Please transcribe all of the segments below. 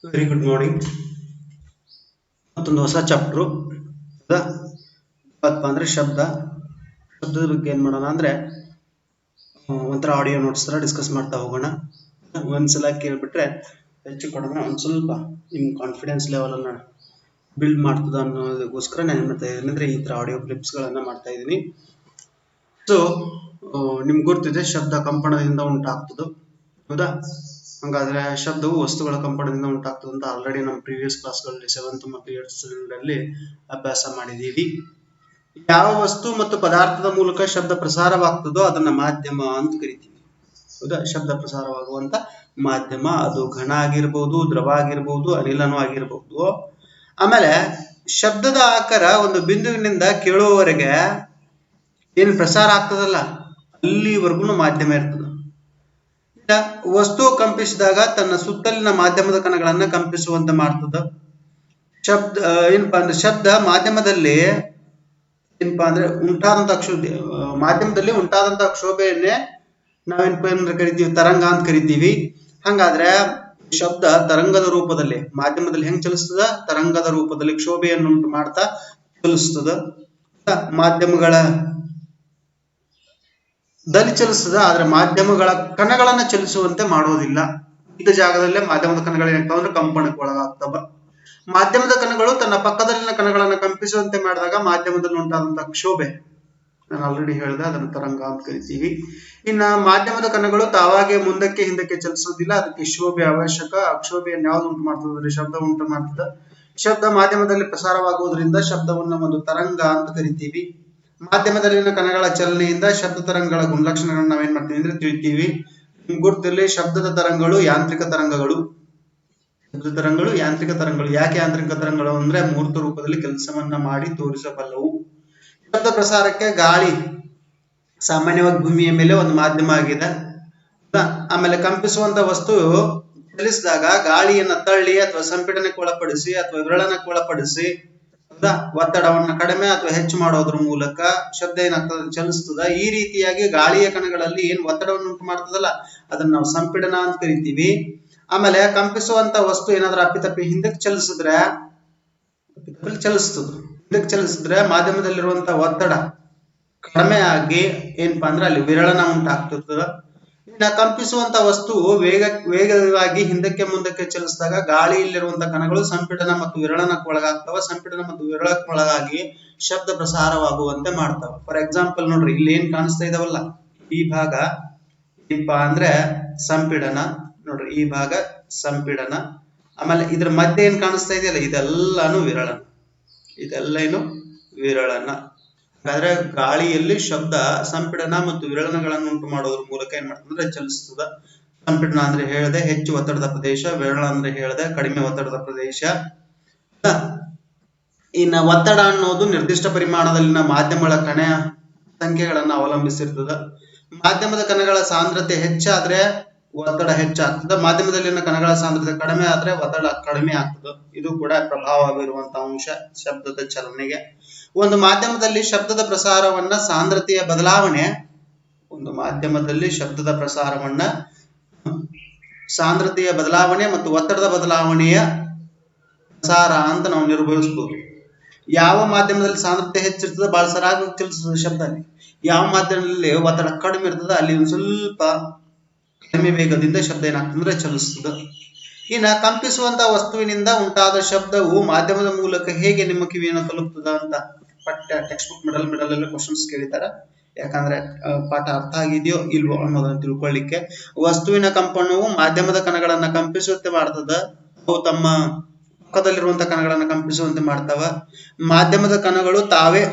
Very good morning. ಮತ್ತೊಂದು ಹೊಸ chapter ಅಂದ್ರೆ ಶಬ್ದದ ಬಗ್ಗೆ ಏನು ಮಾಡೋಣ ಅಂದರೆ ಒಂಥರ ಆಡಿಯೋ ನೋಟ್ಸ್ ಥರ ಡಿಸ್ಕಸ್ ಮಾಡ್ತಾ ಹೋಗೋಣ. ಒಂದ್ಸಲ ಕೇಳಿಬಿಟ್ರೆ ಹೆಚ್ಚು ಕೊಡೋಣ, ಒಂದು ಸ್ವಲ್ಪ ನಿಮ್ಮ ಕಾನ್ಫಿಡೆನ್ಸ್ ಲೆವೆಲನ್ನು ಬಿಲ್ಡ್ ಮಾಡ್ತದ ಅನ್ನೋದಕ್ಕೋಸ್ಕರ ನಾನು ಏನು ಮಾಡ್ತಾ ಇದ್ದೀನಿ ಅಂದರೆ ಈ ಥರ ಆಡಿಯೋ ಕ್ಲಿಪ್ಸ್ಗಳನ್ನು ಮಾಡ್ತಾ ಇದ್ದೀನಿ. ಸೊ ನಿಮ್ಗೆ ಗೊತ್ತಿದೆ, ಶಬ್ದ ಕಂಪನದಿಂದ ಉಂಟಾಗ್ತದೆ, ಹೌದಾ? ಹಾಗಾದ್ರೆ ಶಬ್ದವು ವಸ್ತುಗಳ ಕಂಪನದಿಂದ ಉಂಟಾಗ್ತದೆ ಅಂತ ಆಲ್ರೆಡಿ ನಮ್ಮ ಪ್ರೀವಿಯಸ್ ಕ್ಲಾಸ್ಗಳಲ್ಲಿ 7th ಮತ್ತು 8th ಸ್ಟ್ಯಾಂಡರ್ಡ್ ಅಭ್ಯಾಸ ಮಾಡಿದ್ದೀವಿ. ಯಾವ ವಸ್ತು ಮತ್ತು ಪದಾರ್ಥದ ಮೂಲಕ ಶಬ್ದ ಪ್ರಸಾರವಾಗ್ತದೋ ಅದನ್ನ ಮಾಧ್ಯಮ ಅಂತ ಕರಿತೀವಿ, ಹೌದಾ? ಶಬ್ದ ಪ್ರಸಾರವಾಗುವಂತ ಮಾಧ್ಯಮ ಅದು ಘನ ಆಗಿರ್ಬೋದು, ದ್ರವ ಆಗಿರ್ಬೋದು, ಅನಿಲನೂ ಆಗಿರ್ಬೋದು. ಆಮೇಲೆ ಶಬ್ದದ ಆಕಾರ ಒಂದು ಬಿಂದುವಿನಿಂದ ಕೇಳುವವರೆಗೆ ಏನು ಪ್ರಸಾರ ಆಗ್ತದಲ್ಲ ಅಲ್ಲಿವರೆಗೂ ಮಾಧ್ಯಮ ಇರ್ತದೆ. ವಸ್ತು ಕಂಪಿಸಿದಾಗ ತನ್ನ ಸುತ್ತಲಿನ ಮಾಧ್ಯಮದ ಕಣಗಳನ್ನ ಕಂಪಿಸುವಂತೆ ಮಾಡ್ತದ. ಶಬ್ದ ಮಾಧ್ಯಮದಲ್ಲಿ ಏನಪ್ಪಾ ಅಂದ್ರೆ ಮಾಧ್ಯಮದಲ್ಲಿ ಉಂಟಾದಂತಹ ಕ್ಷೋಭೆಯನ್ನೇ ನಾವೇನಪ್ಪ ಕರಿತೀವಿ, ತರಂಗ ಅಂತ ಕರಿತೀವಿ. ಹಂಗಾದ್ರೆ ಶಬ್ದ ತರಂಗದ ರೂಪದಲ್ಲಿ ಮಾಧ್ಯಮದಲ್ಲಿ ಹೆಂಗ್ ಚಲಿಸ್ತದ? ತರಂಗದ ರೂಪದಲ್ಲಿ ಕ್ಷೋಭೆಯನ್ನು ಉಂಟು ಮಾಡ್ತಾ ಚಲಿಸ್ತದ. ಮಾಧ್ಯಮಗಳ ಚಲಿಸ್ತದ, ಆದ್ರೆ ಮಾಧ್ಯಮಗಳ ಕಣಗಳನ್ನ ಚಲಿಸುವಂತೆ ಮಾಡೋದಿಲ್ಲ. ಇದ್ದ ಜಾಗದಲ್ಲೇ ಮಾಧ್ಯಮದ ಕಣಗಳು ಏನಪ್ಪ ಅಂದ್ರೆ ಕಂಪನಕ್ಕೆ ಒಳಗಾಗ್ತವ. ಮಾಧ್ಯಮದ ಕಣಗಳು ತನ್ನ ಪಕ್ಕದಲ್ಲಿನ ಕಣಗಳನ್ನ ಕಂಪಿಸುವಂತೆ ಮಾಡಿದಾಗ ಮಾಧ್ಯಮದಲ್ಲಿ ಉಂಟಾದಂತಹ ಕ್ಷೋಭೆ, ನಾನು ಆಲ್ರೆಡಿ ಹೇಳಿದೆ, ಅದನ್ನು ತರಂಗ ಅಂತ ಕರಿತೀವಿ. ಇನ್ನ ಮಾಧ್ಯಮದ ಕಣಗಳು ತಾವಾಗೆ ಮುಂದಕ್ಕೆ ಹಿಂದಕ್ಕೆ ಚಲಿಸೋದಿಲ್ಲ, ಅದಕ್ಕೆ ಶೋಭೆ ಅವಶ್ಯಕ. ಅಕ್ಷೋಭೆಯನ್ನು ಯಾವ್ದು ಉಂಟು ಮಾಡ್ತದೆ? ಶಬ್ದ ಉಂಟು ಮಾಡ್ತದೆ. ಶಬ್ದ ಮಾಧ್ಯಮದಲ್ಲಿ ಪ್ರಸಾರವಾಗುವುದರಿಂದ ಶಬ್ದವನ್ನು ಒಂದು ತರಂಗ ಅಂತ ಕರಿತೀವಿ. ಮಾಧ್ಯಮದಲ್ಲಿನ ಕಣಗಳ ಚಲನೆಯಿಂದ ಶಬ್ದ ತರಂಗಗಳ ಗುಣಲಕ್ಷಣಗಳನ್ನ ನಾವೇನ್ ಮಾಡ್ತೀವಿ ಅಂದ್ರೆ ತಿಳಿತೀವಿ. ಗುರುತಿರಲಿ, ಶಬ್ದದ ತರಂಗಗಳು ಯಾಂತ್ರಿಕ ತರಂಗಗಳು. ಯಾಂತ್ರಿಕ ತರಂಗಗಳು ಯಾಕೆ ಯಾಂತ್ರಿಕ ತರಂಗಗಳು ಅಂದ್ರೆ ಮೂರ್ತ ರೂಪದಲ್ಲಿ ಕೆಲಸವನ್ನ ಮಾಡಿ ತೋರಿಸಬಲ್ಲವು. ಶಬ್ದ ಪ್ರಸಾರಕ್ಕೆ ಗಾಳಿ ಸಾಮಾನ್ಯವಾಗಿ ಭೂಮಿಯ ಮೇಲೆ ಒಂದು ಮಾಧ್ಯಮ ಆಗಿದೆ. ಆಮೇಲೆ ಕಂಪಿಸುವಂತ ವಸ್ತು ಚಲಿಸಿದಾಗ ಗಾಳಿಯನ್ನ ತಳ್ಳಿ ಅಥವಾ ಸಂಪೀಡನಕ್ಕೆ ಒಳಪಡಿಸಿ ಅಥವಾ ವಿರಳನಕ್ಕೆ ಒಳಪಡಿಸಿ ಒತ್ತಡವನ್ನು ಕಡಿಮೆ ಅಥವಾ ಹೆಚ್ಚು ಮಾಡೋದ್ರ ಮೂಲಕ ಶಬ್ದ ಏನಾಗ್ತದೆ? ಚಲಿಸ್ತದ. ಈ ರೀತಿಯಾಗಿ ಗಾಳಿಯ ಕಣಗಳಲ್ಲಿ ಏನ್ ಒತ್ತಡವನ್ನು ಉಂಟು ಮಾಡ್ತದಲ್ಲ ಅದನ್ನ ನಾವು ಸಂಪೀಡನ ಅಂತ ಕರಿತೀವಿ. ಆಮೇಲೆ ಕಂಪಿಸುವಂತ ವಸ್ತು ಏನಾದ್ರೂ ಅಪ್ಪಿತಪ್ಪಿ ಹಿಂದಕ್ಕೆ ಚಲಿಸಿದ್ರೆ ಹಿಂದಕ್ಕೆ ಚಲಿಸಿದ್ರೆ ಮಾಧ್ಯಮದಲ್ಲಿರುವಂತ ಒತ್ತಡ ಕಡಿಮೆ ಆಗಿ ಏನಪ್ಪಾ ಅಂದ್ರೆ ಅಲ್ಲಿ ವಿರಳನ ಉಂಟಾಗ್ತಿರ್ತದ. ಇನ್ನ ಕಂಪಿಸುವಂತ ವಸ್ತು ವೇಗವಾಗಿ ಹಿಂದಕ್ಕೆ ಮುಂದಕ್ಕೆ ಚಲಿಸಿದಾಗ ಗಾಳಿಯಲ್ಲಿರುವಂತಹ ಕಣಗಳು ಸಂಪೀಡನ ಮತ್ತು ವಿರಳನಕ್ಕೆ ಒಳಗಾಗ್ತವ. ಸಂಪೀಡನ ಮತ್ತು ವಿರಳಕ್ಕೆ ಒಳಗಾಗಿ ಶಬ್ದ ಪ್ರಸಾರವಾಗುವಂತೆ ಮಾಡ್ತಾವ. ಫಾರ್ ಎಕ್ಸಾಂಪಲ್ ನೋಡ್ರಿ, ಇಲ್ಲಿ ಏನ್ ಕಾಣಿಸ್ತಾ ಇದಾವಲ್ಲ, ಈ ಭಾಗ ಏನಪ್ಪಾ ಅಂದ್ರೆ ಸಂಪೀಡನ, ನೋಡ್ರಿ ಈ ಭಾಗ ಸಂಪೀಡನ. ಆಮೇಲೆ ಇದ್ರ ಮಧ್ಯೆ ಏನ್ ಕಾಣಿಸ್ತಾ ಇದೆಯಲ್ಲ ಇದೆಲ್ಲಾನು ವಿರಳನ, ವಿರಳನ. ಹಾಗಾದ್ರೆ ಗಾಳಿಯಲ್ಲಿ ಶಬ್ದ ಸಂಪೀಡನ ಮತ್ತು ವಿರಳನಗಳನ್ನು ಉಂಟು ಮಾಡೋದ್ರ ಮೂಲಕ ಏನ್ ಮಾಡ್ತಂದ್ರೆ ಚಲಿಸ್ತದ. ಸಂಪೀಡನ ಅಂದ್ರೆ ಹೇಳಿದೆ ಹೆಚ್ಚು ಒತ್ತಡದ ಪ್ರದೇಶ, ವಿರಳ ಅಂದ್ರೆ ಹೇಳಿದೆ ಕಡಿಮೆ ಒತ್ತಡದ ಪ್ರದೇಶ. ಇನ್ನ ಒತ್ತಡ ಅನ್ನೋದು ನಿರ್ದಿಷ್ಟ ಪರಿಮಾಣದಲ್ಲಿನ ಮಾಧ್ಯಮಗಳ ಕಣ ಸಂಖ್ಯೆಗಳನ್ನ ಅವಲಂಬಿಸಿರ್ತದ. ಮಾಧ್ಯಮದ ಕಣಗಳ ಸಾಂದ್ರತೆ ಹೆಚ್ಚಾದ್ರೆ ಒತ್ತಡ ಹೆಚ್ಚಾಗ್ತದೆ, ಮಾಧ್ಯಮದಲ್ಲಿನ ಕಣಗಳ ಸಾಂದ್ರತೆ ಕಡಿಮೆ ಆದ್ರೆ ಒತ್ತಡ ಕಡಿಮೆ ಆಗ್ತದೆ. ಇದು ಕೂಡ ಪ್ರಭಾವ ಬೀರುವಂತಹ ಅಂಶ ಶಬ್ದದ ಚಲನೆಗೆ. ಒಂದು ಮಾಧ್ಯಮದಲ್ಲಿ ಶಬ್ದದ ಪ್ರಸಾರವನ್ನ ಸಾಂದ್ರತೆಯ ಬದಲಾವಣೆ, ಸಾಂದ್ರತೆಯ ಬದಲಾವಣೆ ಮತ್ತು ಒತ್ತಡದ ಬದಲಾವಣೆಯ ಪ್ರಸಾರ ಅಂತ ನಾವು ನಿರ್ವಹಿಸಬಹುದು. ಯಾವ ಮಾಧ್ಯಮದಲ್ಲಿ ಸಾಂದ್ರತೆ ಹೆಚ್ಚಿರ್ತದೆ ಬಹಳ ಸರಾಗಿ ಚಲಿಸ್ತದೆ ಶಬ್ದ, ಯಾವ ಮಾಧ್ಯಮದಲ್ಲಿ ಒತ್ತಡ ಕಡಿಮೆ ಇರ್ತದೆ ಅಲ್ಲಿ ಒಂದು ಸ್ವಲ್ಪ ಕಡಿಮೆ ವೇಗದಿಂದ ಶಬ್ದ ಏನಾಗ್ತಂದ್ರೆ ಚಲಿಸ್ತದೆ. ಇನ್ನ ಕಂಪಿಸುವಂತಹ ವಸ್ತುವಿನಿಂದ ಉಂಟಾದ ಶಬ್ದವು ಮಾಧ್ಯಮದ ಮೂಲಕ ಹೇಗೆ ನಿಮ್ಮ ಕಿವಿಯನ್ನು ತಲುಪ್ತದ ಅಂತ ಟೆಕ್ಸ್ಟ್ ಬುಕ್ ಮಿಡಲ್ ಎಲ್ಲ ಕ್ವಶನ್ಸ್ ಕೇಳಿದಾರ. ಯಾಕಂದ್ರೆ ಪಾಠ ಅರ್ಥ ಆಗಿದೆಯೋ ಇಲ್ವೋ ಅನ್ನೋದನ್ನ ತಿಳ್ಕೊಳ್ಳಿಕ್ಕೆ. ವಸ್ತುವಿನ ಕಂಪನವು ಮಾಧ್ಯಮದ ಕಣಗಳನ್ನ ಕಂಪಿಸುವಂತೆ ಮಾಡ್ತದ. ಅವು ತಮ್ಮ ಪಕ್ಕದಲ್ಲಿರುವಂತಹ ಕಣಗಳನ್ನ ಕಂಪಿಸುವಂತೆ ಮಾಡ್ತಾವ. ಮಾಧ್ಯಮದ ಕಣಗಳು ತಾವೇ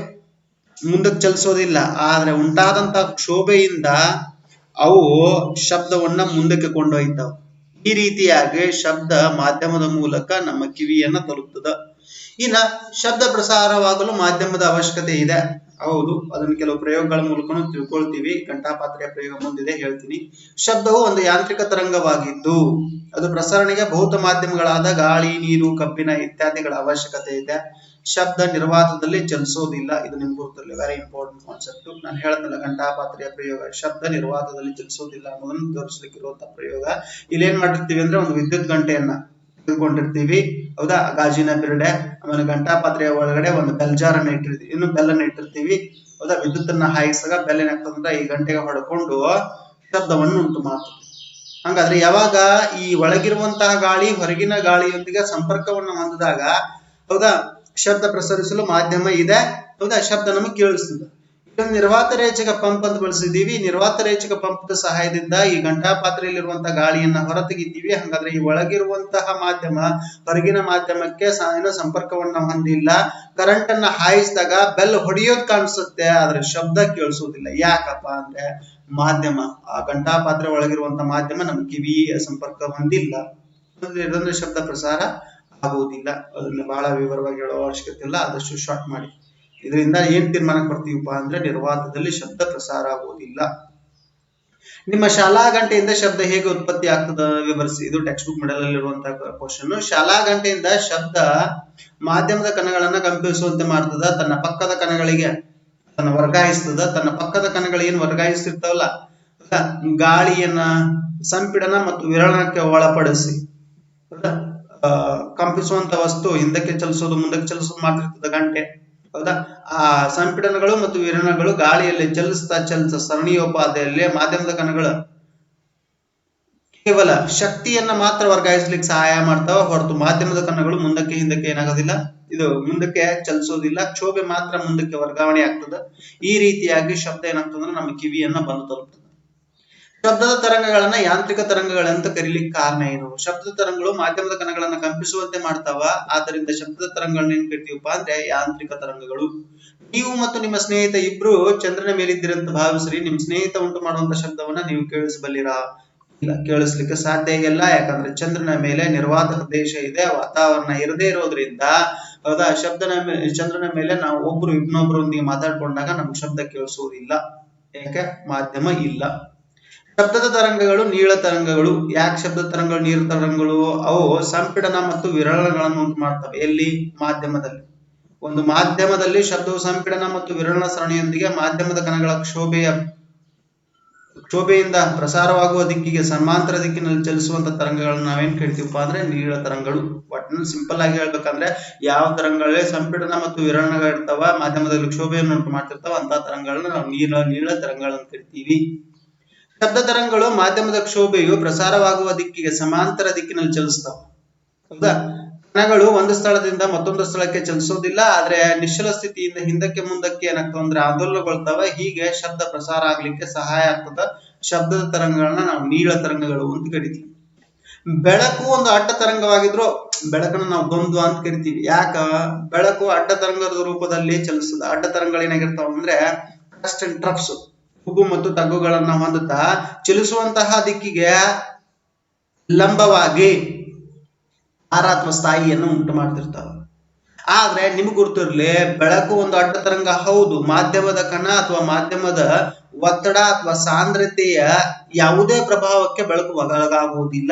ಮುಂದಕ್ಕೆ ಚಲಿಸೋದಿಲ್ಲ, ಆದ್ರೆ ಉಂಟಾದಂತಹ ಕ್ಷೋಭೆಯಿಂದ ಅವು ಶಬ್ದವನ್ನ ಮುಂದಕ್ಕೆ ಕೊಂಡೊಯ್ತಾವ. ಈ ರೀತಿಯಾಗಿ ಶಬ್ದ ಮಾಧ್ಯಮದ ಮೂಲಕ ನಮ್ಮ ಕಿವಿಯನ್ನ ತಲುಪ್ತದ. ಇನ್ನ ಶಬ್ದ ಪ್ರಸಾರವಾಗಲು ಮಾಧ್ಯಮದ ಅವಶ್ಯಕತೆ ಇದೆ, ಹೌದು. ಅದನ್ನು ಕೆಲವು ಪ್ರಯೋಗಗಳ ಮೂಲಕ ತಿಳ್ಕೊಳ್ತೀವಿ. ಘಂಟಾಪಾತ್ರೆಯ ಪ್ರಯೋಗ ಮುಂದಿದೆ, ಹೇಳ್ತೀನಿ. ಶಬ್ದವು ಒಂದು ಯಾಂತ್ರಿಕ ತರಂಗವಾಗಿದ್ದು ಅದು ಪ್ರಸರಣೆಗೆ ಭೌತ ಮಾಧ್ಯಮಗಳಾದ ಗಾಳಿ, ನೀರು, ಕಬ್ಬಿಣ ಇತ್ಯಾದಿಗಳ ಅವಶ್ಯಕತೆ ಇದೆ. ಶಬ್ದ ನಿರ್ವಾತದಲ್ಲಿ ಚಲಿಸೋದಿಲ್ಲ. ಇದು ನಿಮ್ಗೆ ಗೊತ್ತಿರಲಿ, ವೆರಿ ಇಂಪಾರ್ಟೆಂಟ್ ಕಾನ್ಸೆಪ್ಟ್. ನಾನು ಹೇಳದಲ್ಲ ಘಂಟಾಪಾತ್ರೆಯ ಪ್ರಯೋಗ ಶಬ್ದ ನಿರ್ವಾತದಲ್ಲಿ ಚಲಿಸೋದಿಲ್ಲ ಅನ್ನೋದನ್ನು ತೋರಿಸ್ಲಿಕ್ಕಿರುವಂತಹ ಪ್ರಯೋಗ. ಇಲ್ಲಿ ಏನ್ ಮಾಡಿರ್ತೀವಿ ಅಂದ್ರೆ ಒಂದು ವಿದ್ಯುತ್ ಗಂಟೆಯನ್ನ ತೆಗೆದುಕೊಂಡಿರ್ತೀವಿ, ಹೌದಾ. ಗಾಜಿನ ಬಿರಡೆ, ಆಮೇಲೆ ಗಂಟಾಪಾತ್ರೆಯ ಒಳಗಡೆ ಒಂದು ಬೆಲ್ಜಾರನ್ನ ಇಟ್ಟಿರ್ತೀವಿ, ಇನ್ನು ಬೆಲ್ಲನ್ನ ಇಟ್ಟಿರ್ತೀವಿ, ಹೌದಾ. ವಿದ್ಯುತ್ತನ್ನ ಹಾಯಿಸಿದಾಗ ಬೆಲ್ಲ ಏನಾಗ್ತದಂದ್ರೆ ಈ ಗಂಟೆಗೆ ಹೊಡ್ಕೊಂಡು ಶಬ್ದವನ್ನು ಉಂಟು ಮಾಡ್ತದೆ. ಹಾಗಾದ್ರೆ ಯಾವಾಗ ಈ ಒಳಗಿರುವಂತಹ ಗಾಳಿ ಹೊರಗಿನ ಗಾಳಿಯೊಂದಿಗೆ ಸಂಪರ್ಕವನ್ನು ಹೊಂದಿದಾಗ, ಹೌದಾ, ಶಬ್ದ ಪ್ರಸರಿಸಲು ಮಾಧ್ಯಮ ಇದೆ, ಹೌದಾ, ಶಬ್ದ ನಮಗೆ ಕೇಳಿಸ್ತದೆ. ಇದೊಂದು ನಿರ್ವಾತ ರೇಚಕ ಪಂಪ್ ಅಂತ ಬಳಸಿದೀವಿ. ನಿರ್ವಾತ ರೇಚಕ ಪಂಪ್ ಸಹಾಯದಿಂದ ಈ ಗಂಟಾಪಾತ್ರೆಯಲ್ಲಿರುವಂತಹ ಗಾಳಿಯನ್ನ ಹೊರತೆಗಿತೀವಿ. ಹಾಗಾದ್ರೆ ಈ ಒಳಗಿರುವಂತಹ ಮಾಧ್ಯಮ ಹೊರಗಿನ ಮಾಧ್ಯಮಕ್ಕೆ ಸಂಪರ್ಕವನ್ನ ಹೊಂದಿಲ್ಲ. ಕರೆಂಟ್ ಅನ್ನ ಹಾಯಿಸಿದಾಗ ಬೆಲ್ ಹೊಡೆಯೋದು ಕಾಣಿಸುತ್ತೆ, ಆದ್ರೆ ಶಬ್ದ ಕೇಳಿಸೋದಿಲ್ಲ. ಯಾಕಪ್ಪ ಅಂದ್ರೆ ಮಾಧ್ಯಮ, ಆ ಗಂಟಾಪಾತ್ರೆ ಒಳಗಿರುವಂತಹ ಮಾಧ್ಯಮ ನಮ್ಮ ಕಿವಿಯ ಸಂಪರ್ಕ ಹೊಂದಿಲ್ಲ, ಇದೊಂದು ಶಬ್ದ ಪ್ರಸಾರ ಆಗುವುದಿಲ್ಲ. ಅದನ್ನ ಬಹಳ ವಿವರವಾಗಿ ಹೇಳುವ ಅವಶ್ಯಕತೆ ಇಲ್ಲ, ಆದಷ್ಟು ಶಾರ್ಟ್ ಮಾಡಿ. ಇದರಿಂದ ಏನ್ ತೀರ್ಮಾನಕ್ಕೆ ಬರ್ತೀವಪ್ಪ ಅಂದ್ರೆ ನಿರ್ವಾತದಲ್ಲಿ ಶಬ್ದ ಪ್ರಸಾರ ಆಗುವುದಿಲ್ಲ. ನಿಮ್ಮ ಶಾಲಾ ಗಂಟೆಯಿಂದ ಶಬ್ದ ಹೇಗೆ ಉತ್ಪತ್ತಿ ಆಗ್ತದ ವಿವರಿಸಿ. ಇದು ಟೆಕ್ಸ್ಟ್ ಬುಕ್ ಮಿಡಲ್ ಅಲ್ಲಿ ಇರುವಂತಹ ಕ್ವಶನ್. ಶಾಲಾ ಗಂಟೆಯಿಂದ ಶಬ್ದ ಮಾಧ್ಯಮದ ಕಣಗಳನ್ನ ಕಂಪಿಸುವಂತೆ ಮಾಡ್ತದ, ತನ್ನ ಪಕ್ಕದ ಕಣಗಳಿಗೆ ತನ್ನ ವರ್ಗಾಯಿಸ್ತದ. ತನ್ನ ಪಕ್ಕದ ಕಣಗಳು ಏನು ವರ್ಗಾಯಿಸ್ತಿರ್ತಾವಲ್ಲ, ಗಾಳಿಯನ್ನ ಸಂಪೀಡನ ಮತ್ತು ವಿರಳನಕ್ಕೆ ಒಳಪಡಿಸಿ, ಕಂಪಿಸುವಂತ ವಸ್ತು ಹಿಂದಕ್ಕೆ ಚಲಿಸೋದು ಮುಂದಕ್ಕೆ ಚಲಿಸೋದು ಮಾಡ್ತಿರ್ತದ ಗಂಟೆ, ಹೌದಾ. ಆ ಸಂಪೀಡನಗಳು ಮತ್ತು ವಿರಣಗಳು ಗಾಳಿಯಲ್ಲಿ ಚಲಿಸ್ತಾ ಸರಣಿಯೋಪಾದಿಯಲ್ಲಿ ಮಾಧ್ಯಮದ ಕಣಗಳು ಕೇವಲ ಶಕ್ತಿಯನ್ನ ಮಾತ್ರ ವರ್ಗಾಯಿಸ್ಲಿಕ್ಕೆ ಸಹಾಯ ಮಾಡ್ತಾವ, ಹೊರತು ಮಾಧ್ಯಮದ ಕಣಗಳು ಮುಂದಕ್ಕೆ ಹಿಂದಕ್ಕೆ ಏನಾಗೋದಿಲ್ಲ, ಇದು ಮುಂದಕ್ಕೆ ಚಲಿಸೋದಿಲ್ಲ. ಕ್ಷೋಭೆ ಮಾತ್ರ ಮುಂದಕ್ಕೆ ವರ್ಗಾವಣೆ ಆಗ್ತದೆ. ಈ ರೀತಿಯಾಗಿ ಶಬ್ದ ಏನಾಗ್ತದಂದ್ರೆ ನಮ್ಮ ಕಿವಿಯನ್ನ ಬಂದು ತಲುಪ್ತದೆ. ಶಬ್ದದ ತರಂಗಗಳನ್ನ ಯಾಂತ್ರಿಕ ತರಂಗಗಳಂತ ಕರೀಲಿಕ್ಕೆ ಕಾರಣ ಏನು? ಶಬ್ದದ ತರಂಗಗಳು ಮಾಧ್ಯಮದ ಕಣಗಳನ್ನ ಕಂಪಿಸುವಂತೆ ಮಾಡ್ತಾವ, ಆದ್ದರಿಂದ ಶಬ್ದದ ತರಂಗಗಳನ್ನ ಏನ್ ಕರಿತೀವಪ್ಪ ಅಂದ್ರೆ ಯಾಂತ್ರಿಕ ತರಂಗಗಳು. ನೀವು ಮತ್ತು ನಿಮ್ಮ ಸ್ನೇಹಿತ ಇಬ್ರು ಚಂದ್ರನ ಮೇಲಿದ್ದೀರಂತ ಭಾವಿಸ್ರಿ. ನಿಮ್ ಸ್ನೇಹಿತ ಉಂಟು ಮಾಡುವಂತ ಶಬ್ದವನ್ನ ನೀವು ಕೇಳಿಸಬಲ್ಲಿರಾ? ಇಲ್ಲ, ಕೇಳಿಸ್ಲಿಕ್ಕೆ ಸಾಧ್ಯ ಇಲ್ಲ. ಯಾಕಂದ್ರೆ ಚಂದ್ರನ ಮೇಲೆ ನಿರ್ವಾತ ಪ್ರದೇಶ ಇದೆ, ವಾತಾವರಣ ಇರದೇ ಇರೋದ್ರಿಂದ, ಹೌದಾ, ಚಂದ್ರನ ಮೇಲೆ ನಾವು ಒಬ್ರು ಇನ್ನೊಬ್ಬರೊಂದಿಗೆ ಮಾತಾಡ್ಕೊಂಡಾಗ ನಮ್ಗೆ ಶಬ್ದ ಕೇಳಿಸುವುದಿಲ್ಲ. ಯಾಕೆ? ಮಾಧ್ಯಮ ಇಲ್ಲ. ಶಬ್ದದ ತರಂಗಗಳು ನೀಳ ತರಂಗಗಳು. ಯಾಕೆ ಶಬ್ದ ತರಂಗಗಳು ನೀಳ ತರಂಗಗಳು? ಅವು ಸಂಪೀಡನ ಮತ್ತು ವಿರಳಗಳನ್ನು ಉಂಟು ಮಾಡ್ತವೆ. ಎಲ್ಲಿ? ಮಾಧ್ಯಮದಲ್ಲಿ. ಒಂದು ಮಾಧ್ಯಮದಲ್ಲಿ ಶಬ್ದವು ಸಂಪೀಡನ ಮತ್ತು ವಿರಳನ ಸರಣಿಯೊಂದಿಗೆ ಮಾಧ್ಯಮದ ಕಣಗಳ ಕ್ಷೋಭೆಯಿಂದ ಪ್ರಸಾರವಾಗುವ ದಿಕ್ಕಿಗೆ ಸಮಾಂತರ ದಿಕ್ಕಿನಲ್ಲಿ ಚಲಿಸುವಂತ ತರಂಗಗಳನ್ನ ನಾವೇನ್ ಕೇಳ್ತೀವಪ್ಪ ಅಂದ್ರೆ ನೀಳ ತರಂಗಗಳು. ಒಟ್ಟಿನಲ್ಲಿ ಸಿಂಪಲ್ ಆಗಿ ಹೇಳ್ಬೇಕಂದ್ರೆ ಯಾವ ತರಂಗಗಳೇ ಸಂಪೀಡನ ಮತ್ತು ವಿರಳಗಳು ಇರ್ತಾವ, ಮಾಧ್ಯಮದಲ್ಲಿ ಕ್ಷೋಭೆಯನ್ನು ಉಂಟು ಮಾಡ್ತಿರ್ತಾವ, ಅಂತ ತರಂಗಗಳನ್ನ ನಾವು ನೀಳ ತರಂಗಗಳನ್ನು ಕರಿತೀವಿ. ಶಬ್ದ ತರಂಗಗಳು ಮಾಧ್ಯಮದ ಕ್ಷೋಭೆಯು ಪ್ರಸಾರವಾಗುವ ದಿಕ್ಕಿಗೆ ಸಮಾಂತರ ದಿಕ್ಕಿನಲ್ಲಿ ಚಲಿಸ್ತಾವ, ಹೌದಾ. ಕಣಗಳು ಒಂದು ಸ್ಥಳದಿಂದ ಮತ್ತೊಂದು ಸ್ಥಳಕ್ಕೆ ಚಲಿಸೋದಿಲ್ಲ, ಆದ್ರೆ ನಿಶ್ಚಲ ಸ್ಥಿತಿಯಿಂದ ಹಿಂದಕ್ಕೆ ಮುಂದಕ್ಕೆ ಏನಾಗ್ತಾವ ಅಂದ್ರೆ ಆಂದೋಲನಗೊಳ್ತಾವ. ಹೀಗೆ ಶಬ್ದ ಪ್ರಸಾರ ಆಗ್ಲಿಕ್ಕೆ ಸಹಾಯ ಆಗ್ತದ. ಶಬ್ದದ ತರಂಗಗಳನ್ನ ನಾವು ನೀಳ ತರಂಗಗಳು ಅಂತ ಕರಿತೀವಿ. ಬೆಳಕು ಒಂದು ಅಡ್ಡ ತರಂಗವಾಗಿದ್ರು ಬೆಳಕನ್ನು ನಾವು ದ್ವಂದ್ವ ಅಂತ ಕರಿತೀವಿ. ಯಾಕ? ಬೆಳಕು ಅಡ್ಡ ತರಂಗದ ರೂಪದಲ್ಲಿ ಚಲಿಸ್ತದ. ಅಡ್ಡ ತರಂಗಗಳು ಏನಾಗಿರ್ತಾವ ಅಂದ್ರೆ ಕ್ರಸ್ಟ್ ಅಂಡ್ ಟ್ರಫ್ಸ್, ಹುಬ್ಬು ಮತ್ತು ತಗ್ಗುಗಳನ್ನ ಹೊಂದುತ್ತಾ ಚಲಿಸುವಂತಹ ದಿಕ್ಕಿಗೆ ಲಂಬವಾಗಿ ಆರಾತ್ಮ ಸ್ಥಾಯಿಯನ್ನು ಉಂಟು ಮಾಡ್ತಿರ್ತಾವ. ಆದ್ರೆ ನಿಮ್ಗೆ ಗುರ್ತಿರ್ಲಿ, ಬೆಳಕು ಒಂದು ಅಡ್ಡ ತರಂಗ ಹೌದು, ಮಾಧ್ಯಮದ ಕಣ ಅಥವಾ ಮಾಧ್ಯಮದ ಒತ್ತಡ ಅಥವಾ ಸಾಂದ್ರತೆಯ ಯಾವುದೇ ಪ್ರಭಾವಕ್ಕೆ ಬೆಳಕು ಒಳಗಾಗುವುದಿಲ್ಲ.